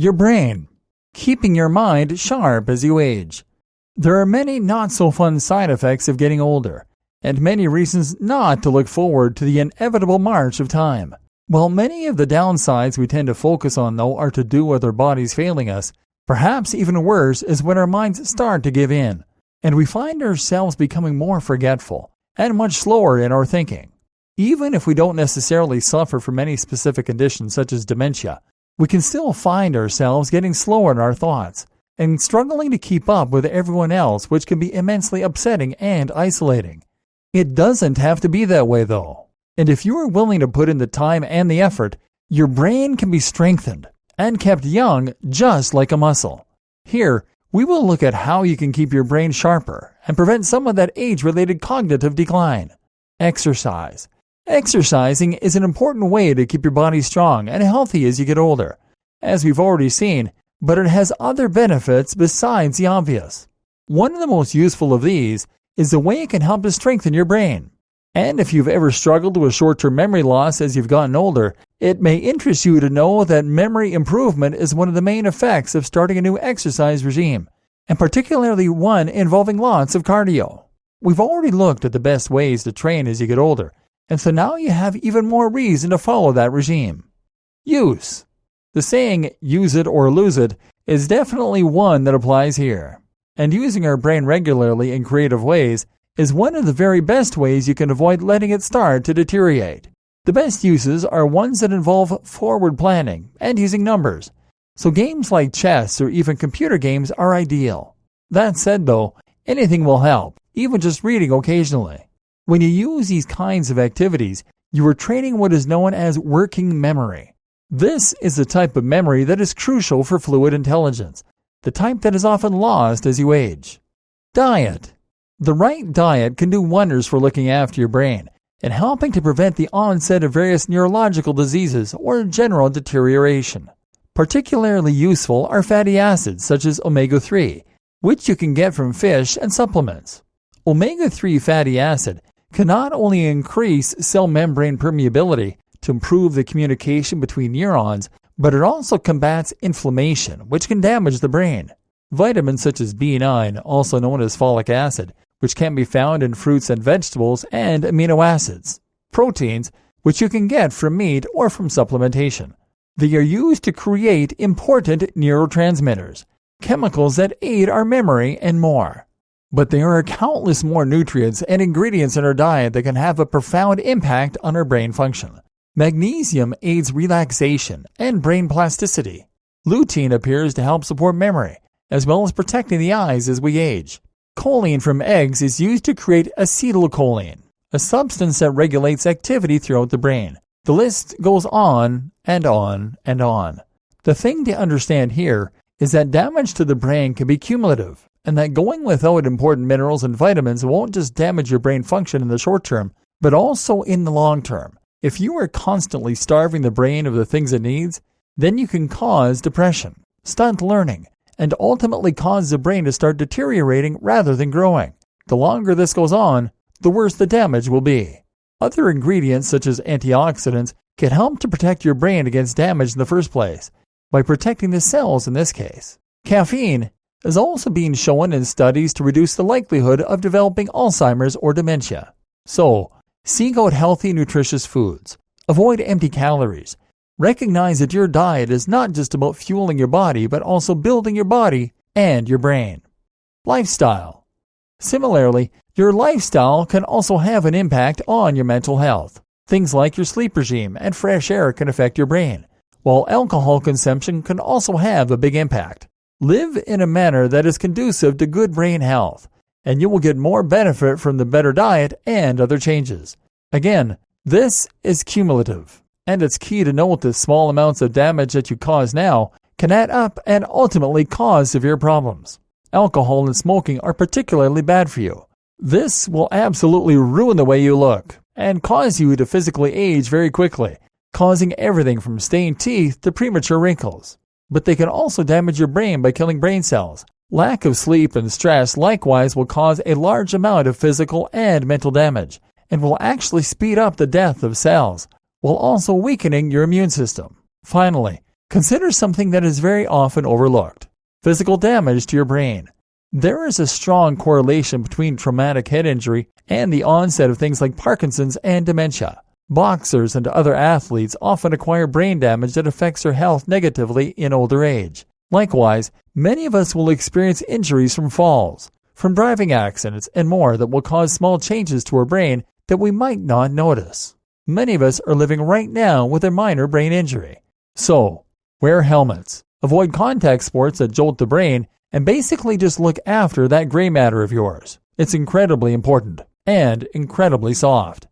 Your brain, keeping your mind sharp as you age. There are many not-so-fun side effects of getting older, and many reasons not to look forward to the inevitable march of time. While many of the downsides we tend to focus on, though, are to do with our bodies failing us, perhaps even worse is when our minds start to give in, and we find ourselves becoming more forgetful and much slower in our thinking. Even if we don't necessarily suffer from any specific conditions such as dementia, we can still find ourselves getting slower in our thoughts and struggling to keep up with everyone else, which can be immensely upsetting and isolating. It doesn't have to be that way, though. And if you are willing to put in the time and the effort, your brain can be strengthened and kept young just like a muscle. Here, we will look at how you can keep your brain sharper and prevent some of that age-related cognitive decline. Exercise. Exercising is an important way to keep your body strong and healthy as you get older, as we've already seen, but it has other benefits besides the obvious. One of the most useful of these is the way it can help to strengthen your brain. And if you've ever struggled with short-term memory loss as you've gotten older, it may interest you to know that memory improvement is one of the main effects of starting a new exercise regime, and particularly one involving lots of cardio. We've already looked at the best ways to train as you get older, and so now you have even more reason to follow that regime. Use. The saying, use it or lose it, is definitely one that applies here. And using our brain regularly in creative ways is one of the very best ways you can avoid letting it start to deteriorate. The best uses are ones that involve forward planning and using numbers, so games like chess or even computer games are ideal. That said though, anything will help, even just reading occasionally. When you use these kinds of activities, you are training what is known as working memory. This is the type of memory that is crucial for fluid intelligence, the type that is often lost as you age. Diet. The right diet can do wonders for looking after your brain and helping to prevent the onset of various neurological diseases or general deterioration. Particularly useful are fatty acids such as omega-3, which you can get from fish and supplements. Omega-3 fatty acid can not only increase cell membrane permeability to improve the communication between neurons, but it also combats inflammation, which can damage the brain. Vitamins such as B9, also known as folic acid, which can be found in fruits and vegetables, and amino acids. Proteins, which you can get from meat or from supplementation. They are used to create important neurotransmitters, chemicals that aid our memory, and more. But there are countless more nutrients and ingredients in our diet that can have a profound impact on our brain function. Magnesium aids relaxation and brain plasticity. Lutein appears to help support memory, as well as protecting the eyes as we age. Choline from eggs is used to create acetylcholine, a substance that regulates activity throughout the brain. The list goes on and on and on. The thing to understand here is that damage to the brain can be cumulative, and that going without important minerals and vitamins won't just damage your brain function in the short term, but also in the long term. If you are constantly starving the brain of the things it needs, then you can cause depression, stunt learning, and ultimately cause the brain to start deteriorating rather than growing. The longer this goes on, the worse the damage will be. Other ingredients such as antioxidants can help to protect your brain against damage in the first place, by protecting the cells in this case. Caffeine is also being shown in studies to reduce the likelihood of developing Alzheimer's or dementia. So, seek out healthy, nutritious foods. Avoid empty calories. Recognize that your diet is not just about fueling your body, but also building your body and your brain. Lifestyle. Similarly, your lifestyle can also have an impact on your mental health. Things like your sleep regime and fresh air can affect your brain, while alcohol consumption can also have a big impact. Live in a manner that is conducive to good brain health, and you will get more benefit from the better diet and other changes. Again, this is cumulative, and it's key to note that small amounts of damage that you cause now can add up and ultimately cause severe problems. Alcohol and smoking are particularly bad for you. This will absolutely ruin the way you look and cause you to physically age very quickly, causing everything from stained teeth to premature wrinkles. But they can also damage your brain by killing brain cells. Lack of sleep and stress likewise will cause a large amount of physical and mental damage, and will actually speed up the death of cells, while also weakening your immune system. Finally, Consider something that is very often overlooked: physical damage to your brain. There is a strong correlation between traumatic head injury and the onset of things like Parkinson's and dementia. Boxers and other athletes often acquire brain damage that affects their health negatively in older age. Likewise, many of us will experience injuries from falls, from driving accidents, and more that will cause small changes to our brain that we might not notice. Many of us are living right now with a minor brain injury. So, wear helmets, avoid contact sports that jolt the brain, and basically just look after that gray matter of yours. It's incredibly important and incredibly soft.